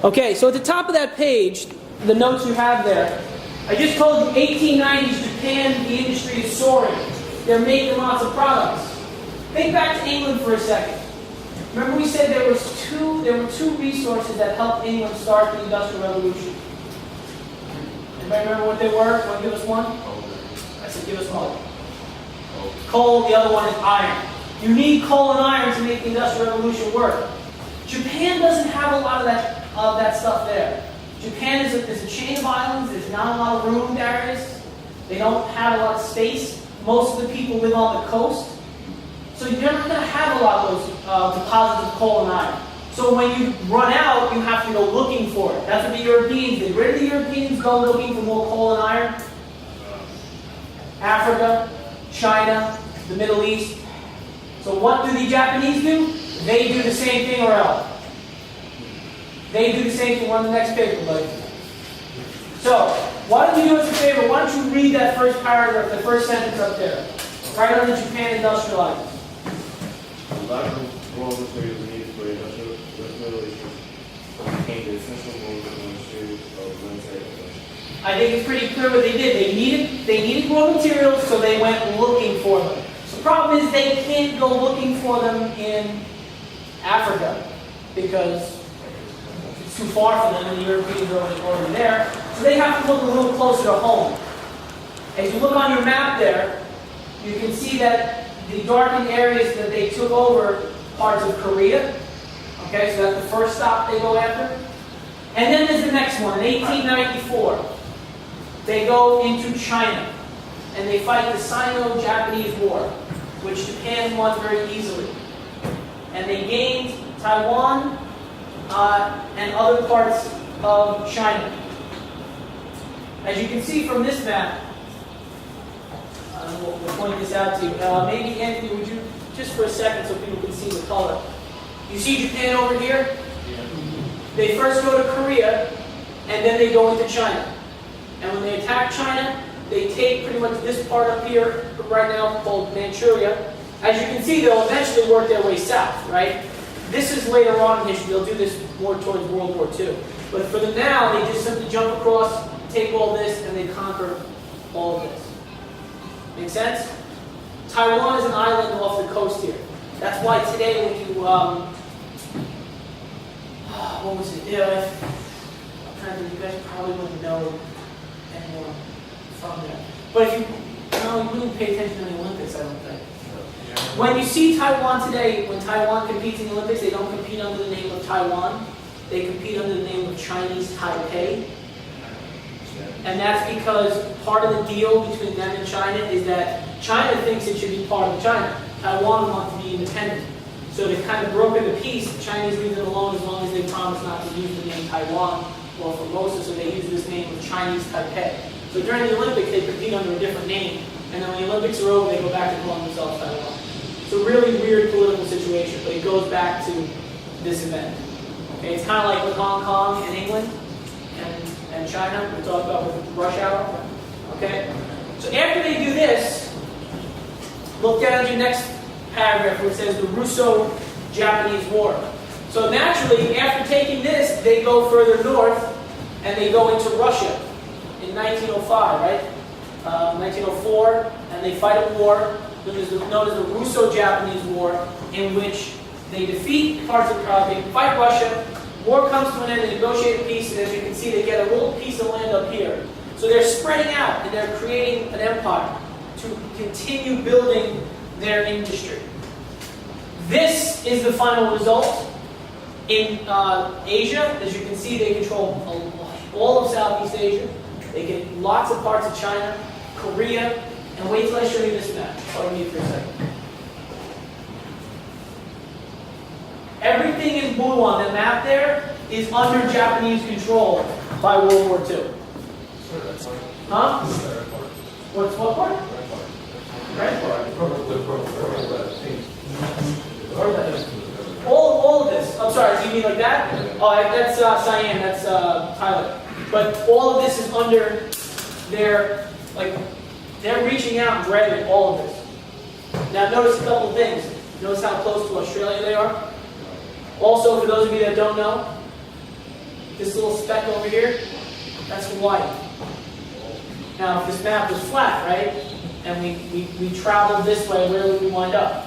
Okay, so at the top of that page, the notes you have there, I just told you 1890s Japan, the industry is soaring. They're making lots of products. Think back to England for a second. Remember we said there were two resources that helped England start the Industrial Revolution. Anybody remember what they were? Want to give us one? I said give us one. Coal, the other one is iron. You need coal and iron to make the Industrial Revolution work. Japan doesn't have a lot of that stuff there. Japan is a chain of islands. There's not a lot of ruined areas. They don't have a lot of space. Most of the people live on the coast. So you're not going to have a lot of those deposits of coal and iron. So when you run out, you have to go looking for it. That's what the Europeans did. Where did the Europeans go looking for more coal and iron? Africa, China, the Middle East. So what do the Japanese do? They do the same thing or else. They do the same thing. We're on the next paper, buddy. So, why don't you do us a favor? Why don't you read that first paragraph, the first sentence up there? Right under Japan industrialized. Lack of raw materials needed for industrial revolution became the essential mode in the industry of military production. I think it's pretty clear what they did. They needed raw materials, so they went looking for them. So the problem is they can't go looking for them in Africa because it's too far for them and the Europeans are already there. So they have to look a little closer to home. As you look on your map there, you can see that the darkened areas that they took over parts of Korea. Okay, so that's the first stop they go after. And then there's the next one. In 1894, they go into China and they fight the Sino-Japanese War, which Japan won very easily. And they gained Taiwan and other parts of China. As you can see from this map, we'll point this out to you. Maybe Anthony, would you, just for a second so people can see the color. You see Japan over here? Yeah. They first go to Korea, and then they go into China. And when they attack China, they take pretty much this part up here, right now called Manchuria. As you can see, they'll eventually work their way south, right? This is later on in history. They'll do this more towards World War II. But for them now, they just simply jump across, take all this, and they conquer all of this. Make sense? Taiwan is an island off the coast here. That's why today when you, what was it? Yeah, I'm trying to think, you guys probably wouldn't know anyone from there. But if you wouldn't pay attention to the Olympics, I don't think. When you see Taiwan today, when Taiwan competes in the Olympics, they don't compete under the name of Taiwan. They compete under the name of Chinese Taipei. And that's because part of the deal between them and China is that China thinks it should be part of China. Taiwan wants to be independent. So they've kind of broken the peace. The Chinese leave them alone as long as they promise not to use the name Taiwan or Formosa, so they use this name of Chinese Taipei. So during the Olympics, they compete under a different name. And then when the Olympics are over, they go back to calling themselves Taiwan. It's a really weird political situation, but it goes back to this event. Okay, it's kind of like with Hong Kong and England and China, we talked about with rush hour. Okay? So after they do this, look down at your next paragraph where it says the Russo-Japanese War. So naturally, after taking this, they go further north and they go into Russia in 1905, right? 1904, and they fight a war known as the Russo-Japanese War, in which they defeat parts of they fight Russia. War comes to an end, they negotiate a peace, and as you can see, they get a little piece of land up here. So they're spreading out, and they're creating an empire to continue building their industry. This is the final result. In Asia, as you can see, they control all of Southeast Asia. They get lots of parts of China, Korea, and wait till I show you this map. Pardon me for a second. Everything in blue on the map there is under Japanese control by World War II. Huh? What part? Red part. All of this. I'm sorry, do you mean like that? Oh, that's Siam, that's Thailand. But all of this is under their, they're reaching out and grabbing all of this. Now notice a couple of things. Notice how close to Australia they are. Also, for those of you that don't know, This little speck over here, that's Hawaii. Now, if this map was flat, right, and we traveled this way, where would we wind up?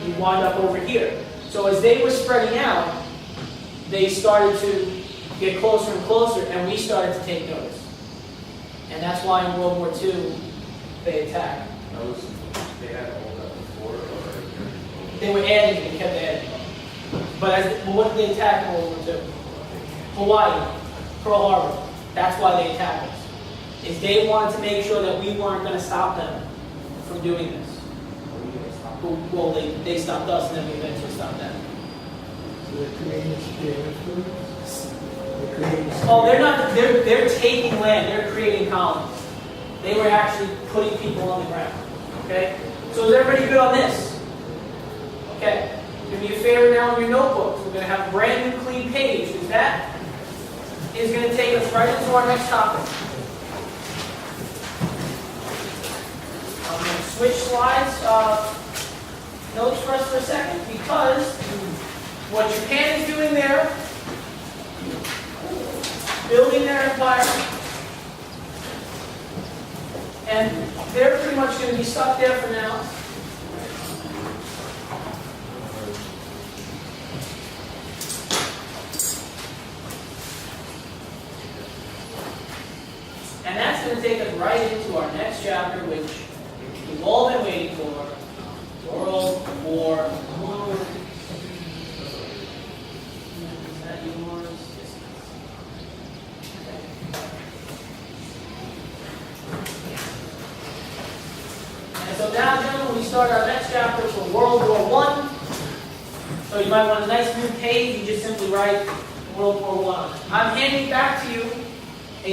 We wind up over here. So as they were spreading out, they started to get closer and closer, and we started to take notice. And that's why in World War II, they attacked. They had all that before, or? They were adding, they kept adding. But what did they attack in World War II? Hawaii, Pearl Harbor. That's why they attacked us. Is they wanted to make sure that we weren't going to stop them from doing this. Well, they stopped us, and then we eventually stopped them. So they're creating space. They're creating space. Oh, they're not. They're taking land. They're creating colonies. They were actually putting people on the ground. Okay. So is everybody good on this? Okay. Do me a favor now in your notebooks. We're going to have a brand new clean page. Because that is going to take us right into our next topic. I'm going to switch slides. Notes for us for a second, because what Japan is doing there, building their empire, and they're pretty much going to be stuck there for now. And that's going to take us right into our next chapter, which we've all been waiting for. World War I. Is that yours? And so now, gentlemen, we start our next chapter for World War I. So you might want a nice new page. You just simply write World War I. I'm handing back to you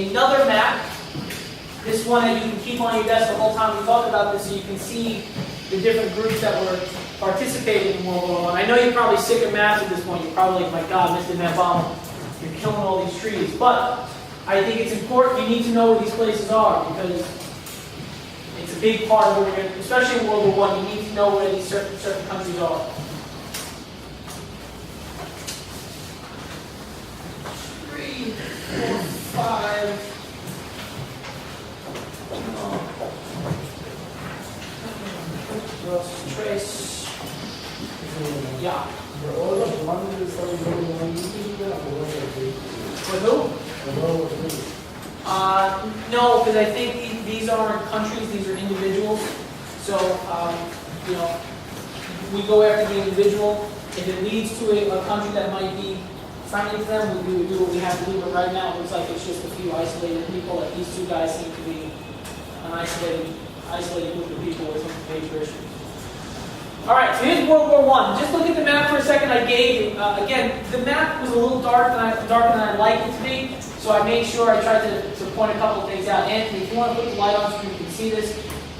another map. This one that you can keep on your desk the whole time we talk about this, so you can see the different groups that were participating in World War I. I know you're probably sick of maps at this point. You're probably like, my God, Mr. VanBomel, you're killing all these trees. But I think it's important. You need to know where these places are, because it's a big part of what we're going to, especially in World War I, you need to know where these certain countries are. Three, four, five. Trace. Yeah. But all of one is something going on. You can do that, but what With who? No, because I think these aren't countries, these are individuals. So, you know, we go after the individual. If it leads to a country that might be friendly to them, we do what we have to do. But right now, it looks like it's just a few isolated people. Like these two guys seem to be an isolated group of people with some major issues. All right, so here's World War I. Just look at the map for a second I gave you. Again, the map was a little darker than I'd like it to be, so I made sure I tried to point a couple of things out. Anthony, if you want to put the light on so you can see this.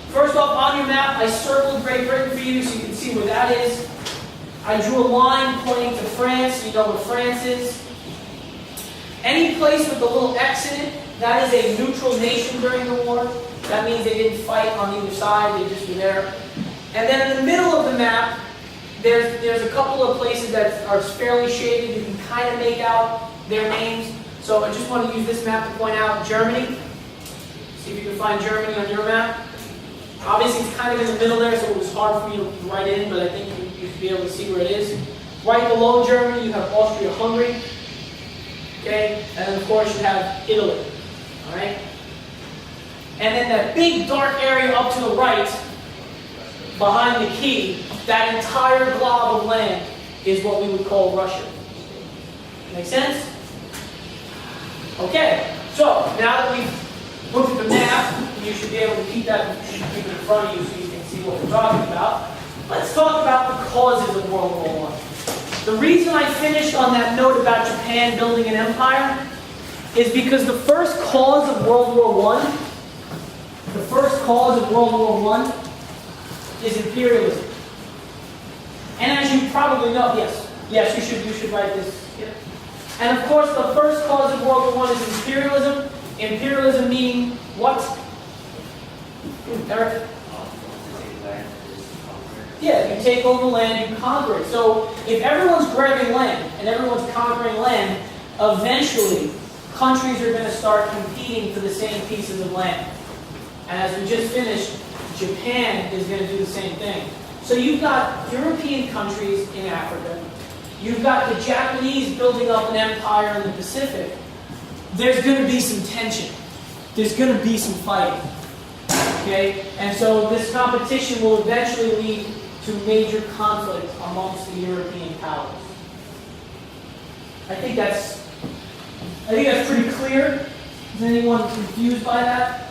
First off, on your map, I circled Great Britain for you so you can see where that is. I drew a line pointing to France, so you know where France is. Any place with a little X in it, that is a neutral nation during the war. That means they didn't fight on either side, they just were there. And then in the middle of the map, there's a couple of places that are fairly shaded. You can kind of make out their names. So I just want to use this map to point out Germany. See if you can find Germany on your map. Obviously, it's kind of in the middle there, so it was hard for me to write in, but I think you should be able to see where it is. Right below Germany, you have Austria-Hungary. Okay? And then, of course, you have Italy. All right? And then that big dark area up to the right, behind the key, that entire glob of land is what we would call Russia. Make sense? Okay, so now that we've looked at the map, you should be able to keep it in front of you so you can see what we're talking about. Let's talk about the causes of World War I. The reason I finished on that note about Japan building an empire is because the first cause of World War I, is imperialism. And as you probably know, yes, you should write this. Yeah. And of course, the first cause of World War I is imperialism. Imperialism meaning what? Eric? Yeah, you take over land, you conquer it. So if everyone's grabbing land and everyone's conquering land, eventually, countries are going to start competing for the same pieces of land. And as we just finished, Japan is going to do the same thing. So you've got European countries in Africa. You've got the Japanese building up an empire in the Pacific. There's going to be some tension. There's going to be some fighting. Okay? And so this competition will eventually lead to major conflict amongst the European powers. I think that's pretty clear. Is anyone confused by that?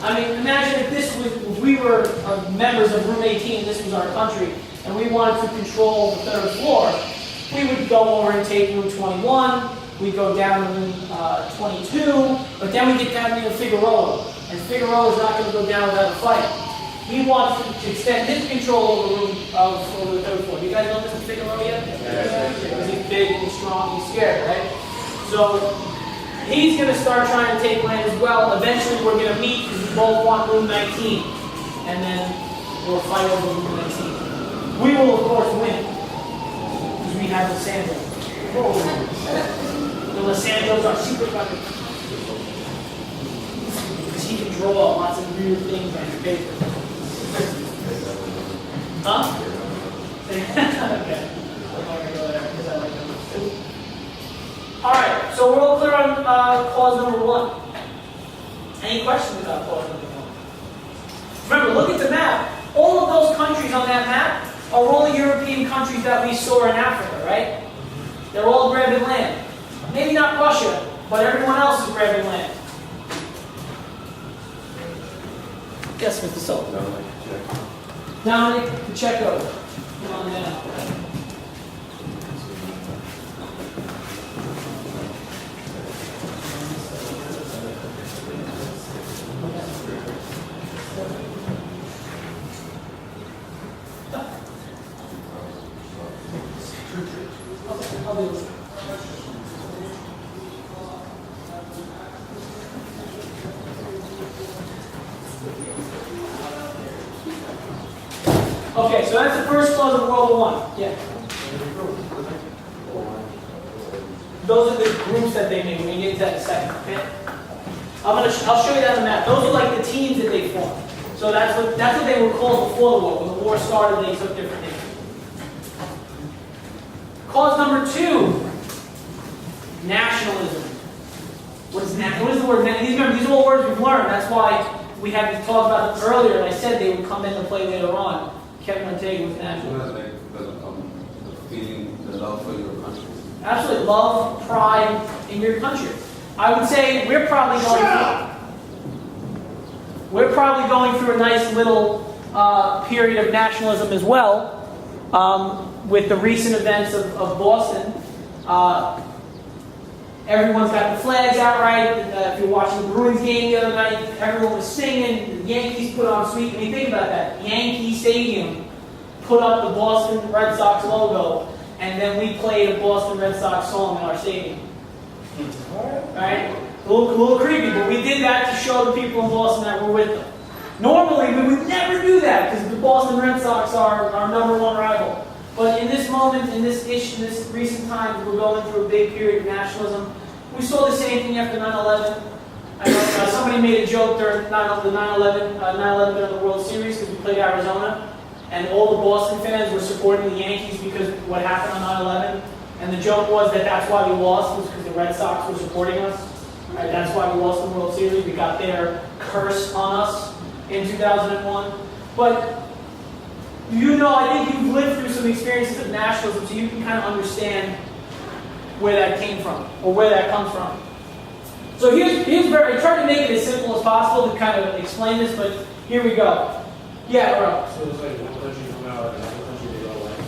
I mean, imagine if we were members of Room 18, this was our country, and we wanted to control the third floor. We would go over and take Room 21, we'd go down to Room 22, but then we get down to Figueroa, and Figueroa is not going to go down without a fight. We want to extend his control over the third floor. You guys know Mr. Figueroa yet? Because he's big and he's strong, he's scared, right? So he's going to start trying to take land as well. Eventually we're going to meet because we both want Room 19. And then we'll fight over Room 19. We will, of course, win. Because we have Lissandro. The Lissandros are super fucking. Because he can draw lots of weird things on your paper. Huh? Okay. I'm not going to go there because I like them. Alright, so we're all clear on clause number 1. Any questions about clause number 1? Remember, look at the map. All of those countries on that map are all the European countries that we saw in Africa, right? They're all grabbing land. Maybe not Russia, but everyone else is grabbing land. Yes, Mr. Sullivan. Dominic Pacheco. Come on down. Okay, so that's the first clause of World War I. Yeah. Those are the groups that they made. We're going to get into that in a second. Okay. I'll show you that on the map. Those are like the teams that they formed. So that's what they were called before the war. When the war started, they took different names. Clause number 2. Nationalism. What is the word? These are all words we've learned. That's why we had to talk about them earlier, and I said they would come into play later on. Kevin Ortega with nationalism. The feeling, the love for your country. Absolutely, love, pride in your country. I would say we're probably going through a nice little period of nationalism as well, with the recent events of Boston. Everyone's got the flags out, right? If you're watching the Bruins game the other night, everyone was singing. The Yankees put on sweet. I mean, think about that. Yankee Stadium put up the Boston Red Sox logo, and then we played a Boston Red Sox song in our stadium. Right? A little creepy, but we did that to show the people in Boston that we're with them. Normally, we would never do that because the Boston Red Sox are our number 1 rival. But in this moment, in this recent times, we're going through a big period of nationalism. We saw the same thing after 9/11. I know somebody made a joke during the 9/11 during the World Series because we played Arizona, and all the Boston fans were supporting the Yankees because of what happened on 9/11. And the joke was that that's why we lost, was because the Red Sox were supporting us. Right? That's why we lost the World Series. We got their curse on us in 2001. But I think you've lived through some experiences of nationalism, so you can kind of understand where that came from, or where that comes from. So I tried to make it as simple as possible to kind of explain this, but here we go. Yeah, bro. So it's like one country come out, another country they go like.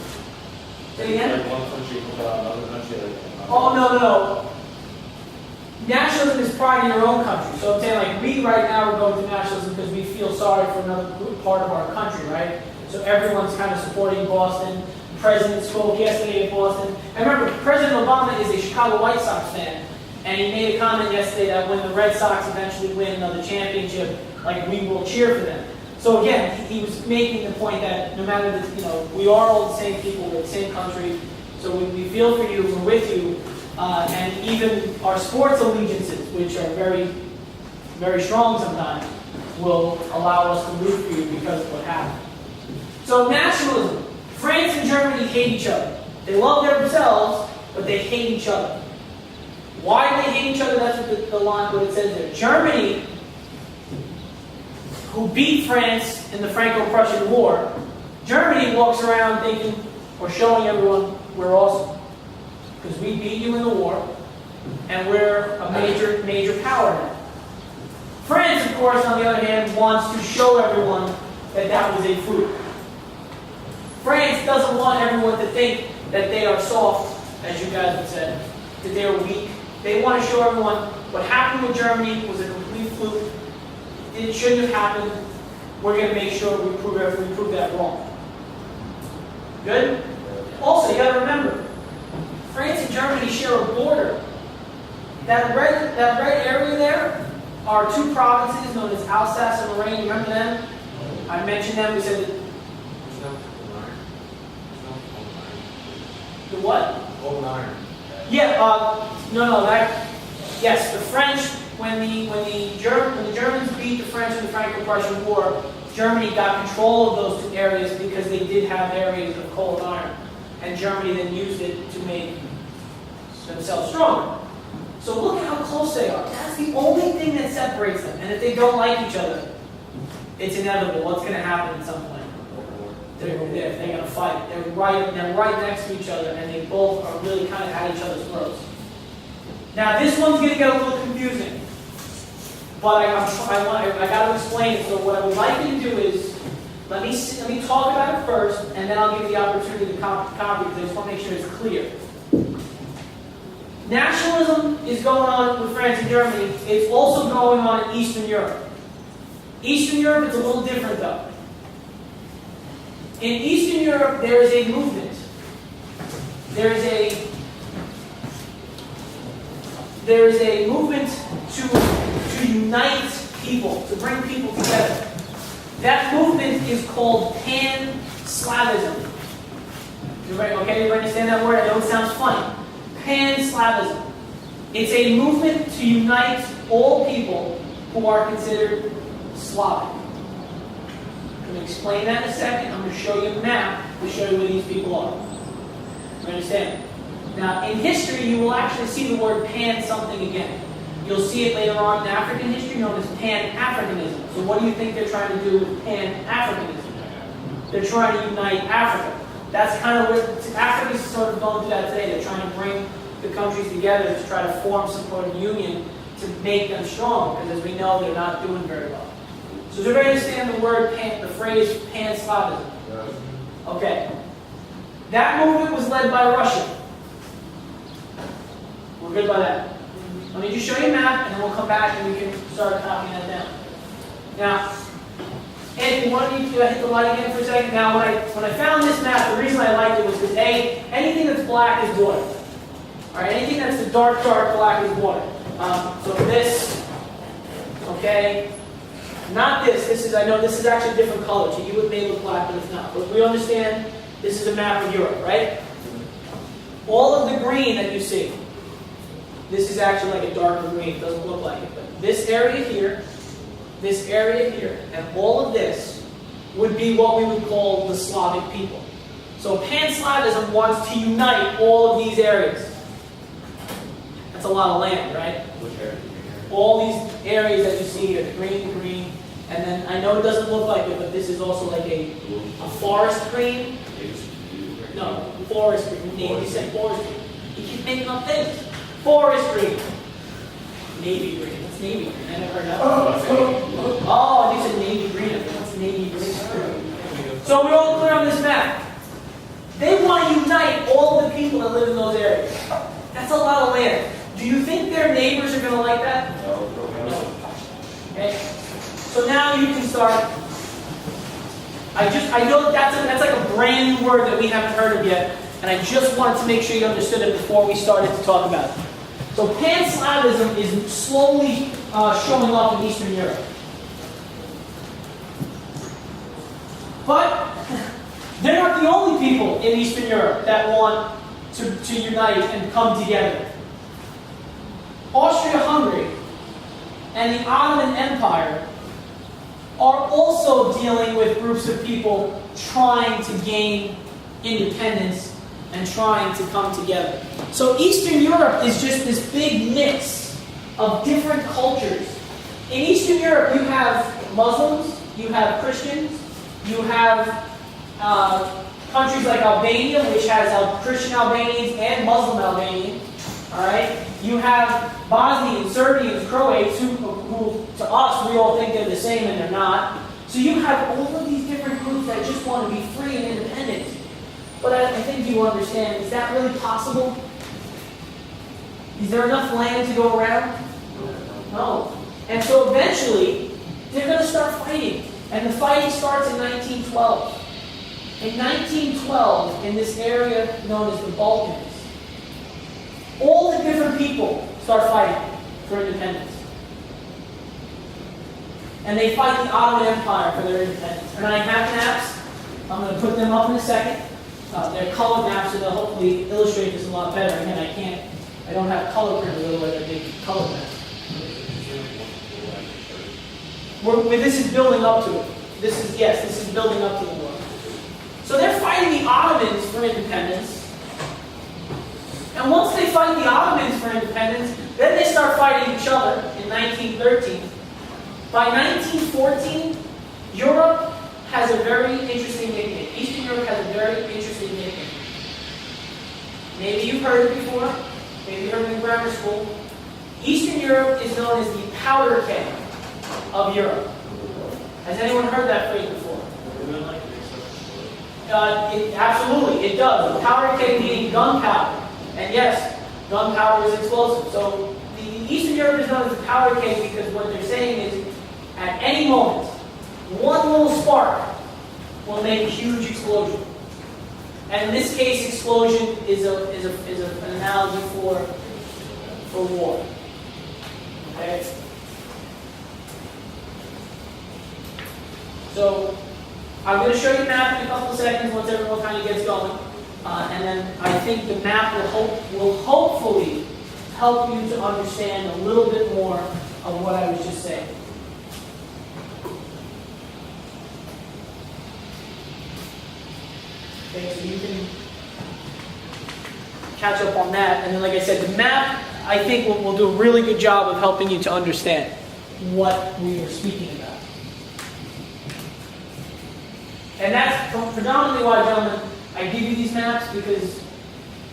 Say again? Like one country come out, another country like. Oh, no. Nationalism is pride in your own country. So I'm saying, like, we right now are going through nationalism because we feel sorry for another part of our country, right? So everyone's kind of supporting Boston. The president spoke yesterday in Boston. And remember, President Obama is a Chicago White Sox fan. And he made a comment yesterday that when the Red Sox eventually win another championship, like, we will cheer for them. So again, he was making the point that no matter we are all the same people, we're the same country. So we feel for you, we're with you. and even our sports allegiances, which are very, very strong sometimes, will allow us to root for you because of what happened. So nationalism. France and Germany hate each other. They love themselves, but they hate each other. Why do they hate each other? That's what the line, what it says there. Germany, who beat France in the Franco-Prussian War, Germany walks around thinking, or showing everyone, we're awesome. Because we beat you in the war, and we're a major power now. France, of course, on the other hand, wants to show everyone that that was a fluke. France doesn't want everyone to think that they are soft, as you guys have said, that they are weak. They want to show everyone what happened with Germany was a complete fluke. It shouldn't have happened. We're going to make sure we prove that wrong. Good? Also, you got to remember, France and Germany share a border. That red area there are two provinces known as Alsace and Lorraine. Remember them? I mentioned them. We said that. The what? Old iron. Yeah. No. Yes, the French. When the Germans beat the French in the Franco-Prussian War, Germany got control of those two areas because they did have areas of coal and iron, and Germany then used it to make themselves stronger. So look at how close they are. That's the only thing that separates them. And if they don't like each other, it's inevitable. What's going to happen at some point? They're going to fight. They're right next to each other, and they both are really kind of at each other's throats. Now this one's going to get a little confusing, but I got to explain it. So what I would like you to do is let me talk about it first, and then I'll give you the opportunity to copy because I just want to make sure it's clear. Nationalism is going on with France and Germany. It's also going on in Eastern Europe. Eastern Europe, it's a little different though. In Eastern Europe, there is a movement. There is a movement to unite people, to bring people together. That movement is called Pan-Slavism. Okay, you understand that word? I know it sounds funny. Pan-Slavism. It's a movement to unite all people who are considered Slavic. I'm going to explain that in a second. I'm going to show you a map to show you where these people are. You understand? Now, in history, you will actually see the word pan something again. You'll see it later on in African history known as Pan-Africanism. So what do you think they're trying to do with Pan-Africanism? They're trying to unite Africa. That's kind of what Africa's sort of going through that today. They're trying to bring the countries together to try to form some sort of union to make them strong, because as we know, they're not doing very well. So does everybody understand the phrase Pan-Slavism? Yes. Okay. That movement was led by Russia. We're good by that. Let me just show you a map, and then we'll come back and we can start copying that down. Now, Anthony, why don't you hit the light again for a second? Now, when I found this map, the reason I liked it was because anything that's black is water. All right, anything that's the dark black is water. So this, okay, not this. I know this is actually a different color. To you, it may look black, but it's not. But we understand this is a map of Europe, right? All of the green that you see, this is actually like a darker green. It doesn't look like it, but this area here, and all of this would be what we would call the Slavic people. So Pan-Slavism wants to unite all of these areas. That's a lot of land, right? Which area? All these areas that you see here, the green, and then I know it doesn't look like it, but this is also like a forest green. No, forest green. You said forest green. You keep making up things. Forest green. Navy green. What's navy green? I never heard that. Oh, you said navy green. What's navy green? So we're all clear on this map. They want to unite all the people that live in those areas. That's a lot of land. Do you think their neighbors are going to like that? No. Okay. So now you can start. I know that's like a brand new word that we haven't heard of yet, and I just wanted to make sure you understood it before we started to talk about it. So Pan-Slavism is slowly showing up in Eastern Europe. But they're not the only people in Eastern Europe that want to unite and come together. Austria-Hungary and the Ottoman Empire are also dealing with groups of people trying to gain independence and trying to come together. So Eastern Europe is just this big mix of different cultures. In Eastern Europe, you have Muslims, you have Christians, you have countries like Albania, which has Christian Albanians and Muslim Albanians. All right, you have Bosnians, Serbians, Croats, who to us we all think they're the same and they're not. So you have all of these different groups that just want to be free and independent. But I think you understand, is that really possible? Is there enough land to go around? No. And so eventually, they're going to start fighting. And the fighting starts in 1912. In 1912, in this area known as the Balkans, all the different people start fighting for independence. And they fight the Ottoman Empire for their independence. And I have maps. I'm going to put them up in a second. They're colored maps, so they'll hopefully illustrate this a lot better. Again, I don't have color printers, otherwise I'd make color maps. This is building up to it. This is building up to the war. So they're fighting the Ottomans for independence. And once they fight the Ottomans for independence, then they start fighting each other in 1913. By 1914, Europe has a very interesting nickname. Eastern Europe has a very interesting nickname. Maybe you've heard it before. Maybe you heard it in grammar school. Eastern Europe is known as the powder keg of Europe. Has anyone heard that phrase before? Absolutely, it does. The powder keg meaning gunpowder. And yes, gunpowder is explosive. So the Eastern Europe is known as the powder keg because what they're saying is at any moment, one little spark will make a huge explosion. And in this case, explosion is an analogy for war. Okay? So I'm going to show you the map in a couple of seconds once everyone kind of gets going. And then I think the map will hopefully help you to understand a little bit more of what I was just saying. Okay, so you can catch up on that. And then, like I said, the map, I think, will do a really good job of helping you to understand what we were speaking about. And that's predominantly why, gentlemen, I give you these maps, because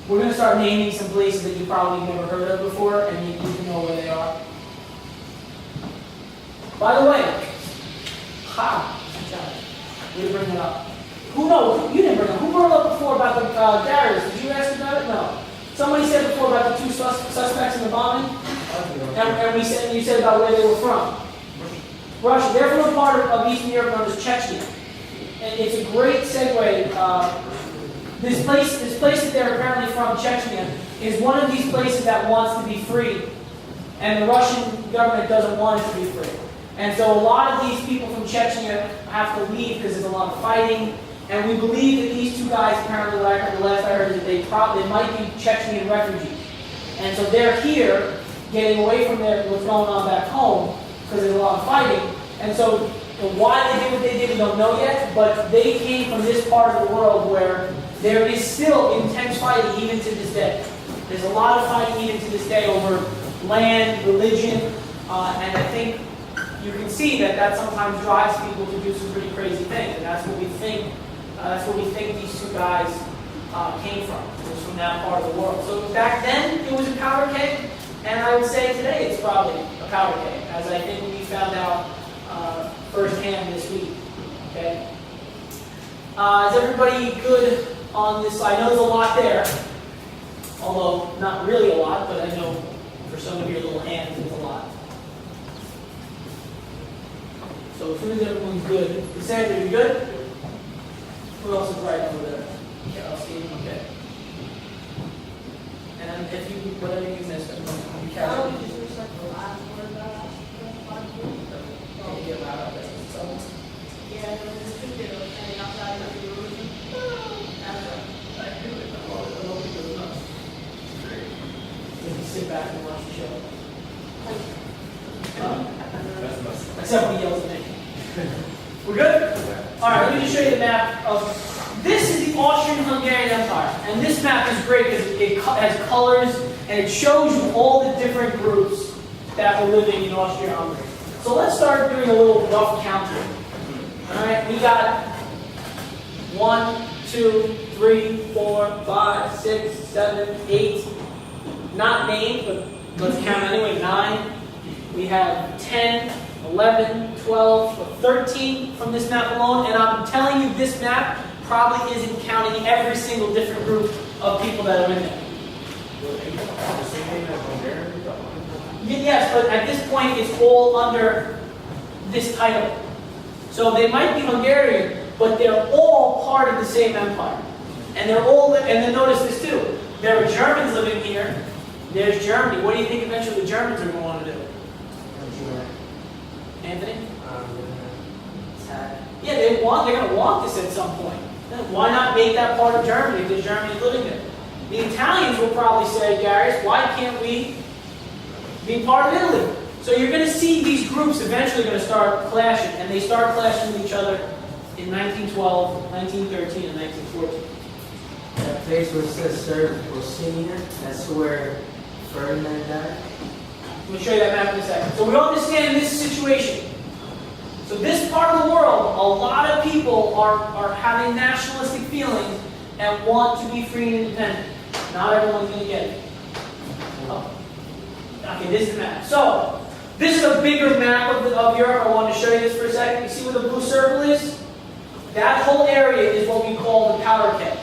we're going to start naming some places that you probably never heard of before, and you need to know where they are. By the way, we bring it up. Who knows? You didn't bring it up. Who brought it up before about the Darius? Did you ask about it? No. Somebody said before about the two suspects in the bombing, and you said about where they were from. Russia. They're from a part of Eastern Europe known as Chechnya. And it's a great segue. This place that they're apparently from, Chechnya, is one of these places that wants to be free, and the Russian government doesn't want it to be free. And so a lot of these people from Chechnya have to leave because there's a lot of fighting. And we believe that these two guys, apparently, the last I heard, is that they might be Chechen refugees. And so they're here, getting away from what's going on back home, because there's a lot of fighting. And so why they did what they did, we don't know yet, but they came from this part of the world where there is still intense fighting even to this day. There's a lot of fighting even to this day over land, religion, and I think you can see that sometimes drives people to do some pretty crazy things, and that's what we think. That's where we think these two guys came from. It was from that part of the world. So back then, it was a powder keg, and I would say today it's probably a powder keg, as I think we found out firsthand this week. Okay. Is everybody good on this slide? I know there's a lot there, although not really a lot, but I know for some of your little hands it's a lot. So as soon as everyone's good, Sandra, you good? Who else is right over there? Okay, I'll see you. Okay. And if you, whatever you missed, I'm going to be careful. Can you get loud out there? So, Yeah, there's two people standing outside of the room. That's right. you can sit back and watch the show. except when he yells at me. We're good? All right, let me just show you the map of. This is the Austrian-Hungarian Empire, and this map is great because it has colors and it shows you all the different groups that were living in Austria-Hungary. So let's start doing a little rough counting. All right, we got 1, 2, 3, 4, 5, 6, 7, 8. Not named, but let's count anyway. 9. We have 10, 11, 12, 13 from this map alone. And I'm telling you, this map probably isn't counting every single different group of people that are in there. Yes, but at this point, it's all under this title. So they might be Hungarian, but they're all part of the same empire. And they're all, and then notice this too. There are Germans living here. There's Germany. What do you think eventually the Germans are going to want to do? Anthony? Yeah, they're going to want this at some point. Why not make that part of Germany if there's Germans living there? The Italians will probably say, Darius, why can't we be part of Italy? So you're going to see these groups eventually going to start clashing, and they start clashing with each other in 1912, 1913, and 1914. That place where it says Sir Oceania, that's where Ferdinand died. Let me show you that map in a second. So we understand this situation. So this part of the world, a lot of people are having nationalistic feelings and want to be free and independent. Not everyone's going to get it. Oh. Okay, this is the map. So, this is a bigger map of Europe. I want to show you this for a second. You see where the blue circle is? That whole area is what we call the powder keg.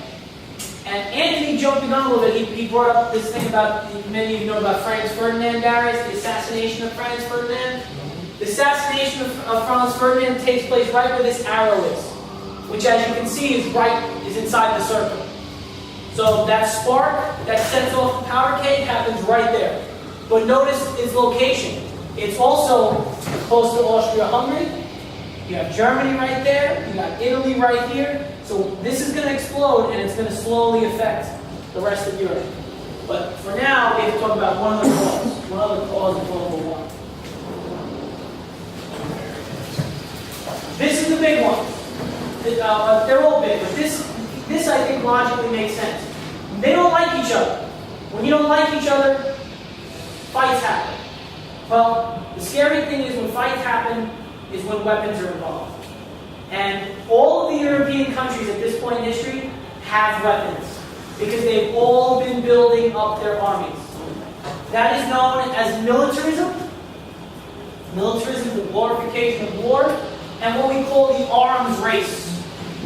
And Anthony jumped the gun a little bit. He brought up this thing about, many of you know about Franz Ferdinand, Darius, the assassination of Franz Ferdinand. The assassination of Franz Ferdinand takes place right where this arrow is, which, as you can see, is inside the circle. So that spark that sets off the powder keg happens right there. But notice its location. It's also close to Austria-Hungary. You have Germany right there. You got Italy right here. So this is going to explode, and it's going to slowly affect the rest of Europe. But for now, we have to talk about one other cause of World War I. This is the big one. They're all big, but this I think logically makes sense. They don't like each other. When you don't like each other, fights happen. Well, the scary thing is when fights happen is when weapons are involved. And all of the European countries at this point in history have weapons because they've all been building up their armies. That is known as militarism. Militarism is the glorification of war, and what we call the arms race.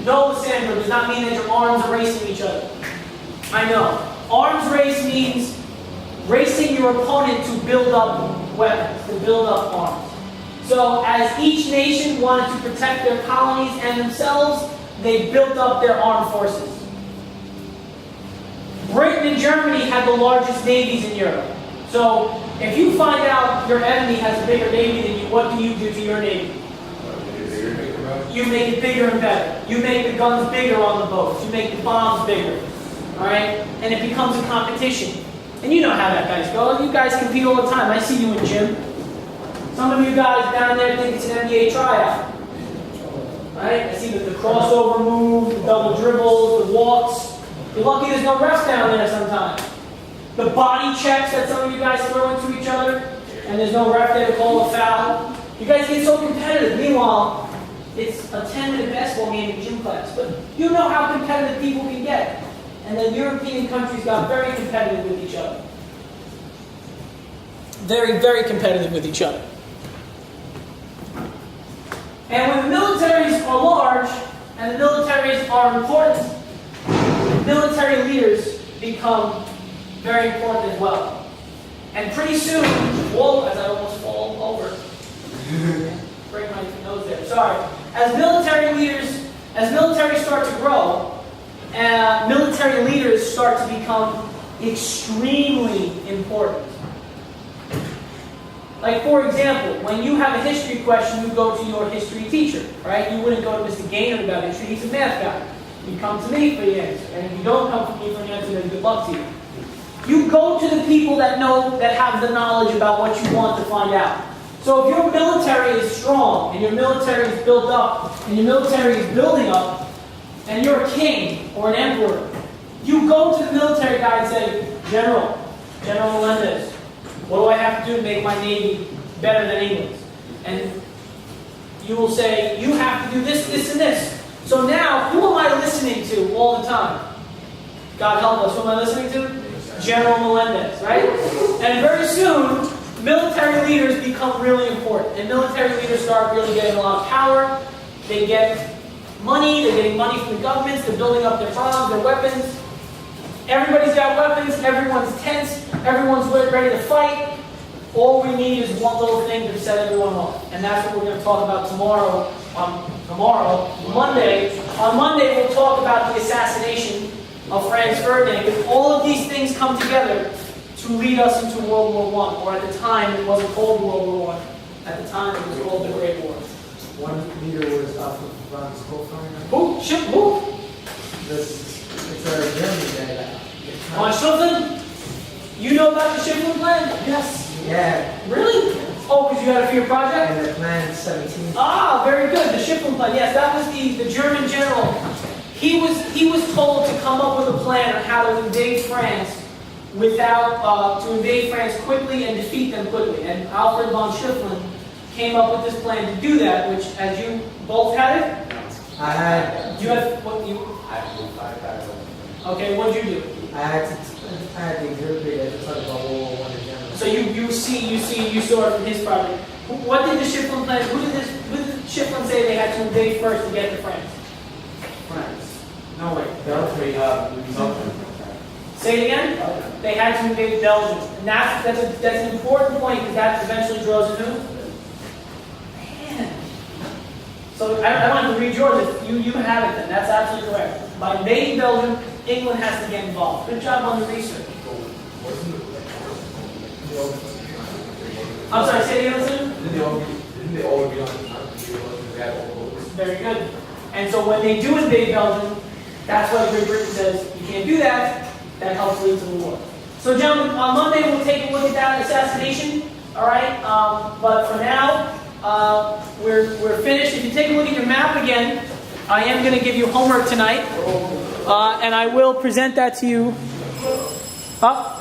No, Sandra, does not mean that your arms are racing each other. I know. Arms race means racing your opponent to build up weapons, to build up arms. So as each nation wanted to protect their colonies and themselves, they built up their armed forces. Britain and Germany had the largest navies in Europe. So if you find out your enemy has a bigger navy than you, what do you do to your navy? You make it bigger and better. You make the guns bigger on the boats. You make the bombs bigger. Alright? And it becomes a competition. And you know how that guys go. You guys compete all the time. I see you in gym. Some of you guys down there think it's an NBA tryout. Right? I see the crossover move, the double dribbles, the walks. You're lucky there's no refs down there sometimes. The body checks that some of you guys throw into each other, and there's no ref there to call a foul. You guys get so competitive. Meanwhile, it's a 10-minute basketball game in gym class. But you know how competitive people can get. And the European countries got very competitive with each other. Very, very competitive with each other. And when the militaries are large, and the militaries are important, military leaders become very important as well. And pretty soon, whoa, as I almost fall over, break my nose there, sorry. As militaries start to grow, military leaders start to become extremely important. Like, for example, when you have a history question, you go to your history teacher, right? You wouldn't go to Mr. Gaynor about history. He's a math guy. You come to me for the answer. And if you don't come to me for the answer, then good luck to you. You go to the people that know, that have the knowledge about what you want to find out. So if your military is strong, and your military is built up, and your military is building up, and you're a king or an emperor, you go to the military guy and say, General Melendez, what do I have to do to make my navy better than England's? And you will say, you have to do this, this, and this. So now, who am I listening to all the time? God help us, who am I listening to? General Melendez, right? And very soon, military leaders become really important. And military leaders start really getting a lot of power. They get money, they're getting money from the governments, they're building up their bombs, their weapons. Everybody's got weapons, everyone's tense, everyone's ready to fight. All we need is one little thing to set everyone off. And that's what we're going to talk about tomorrow. Monday. On Monday, we'll talk about the assassination of Franz Ferdinand. Because all of these things come together to lead us into World War I. Or at the time, it wasn't called World War I. At the time, it was called the Great War. One leader was off of von Stolfheim. Who? Who? It's a German guy. Von Stolfheim? You know about the Schifflin plan? Yes. Yeah. Really? Oh, because you had it for your project? And the plan 17. Ah, very good. The Schifflin plan. Yes, that was the German general. He was told to come up with a plan on how to invade France to invade France quickly and defeat them quickly. And Alfred von Schifflin came up with this plan to do that, which, as you both had it? I had. You had what you? Okay, what did you do? I had the exhibit to talk about World War I in general. So you saw it from his project. What did the Schifflin plan? Who did Schifflin say they had to invade first to get to France? France. No way. Belgium. Say it again. They had to invade Belgium, and that's an important point because that eventually draws in who? Man. So I don't have to read yours. You have it then. That's absolutely correct. By invading Belgium, England has to get involved. Good job on the research. I'm sorry, say it again, Didn't they all be on the front? They had all those. Very good. And so when they do invade Belgium, that's why Great Britain says, you can't do that. That helps lead to the war. So gentlemen, on Monday we'll take a look at that assassination. All right? But for now, we're finished. If you take a look at your map again, I am going to give you homework tonight. And I will present that to you. Up.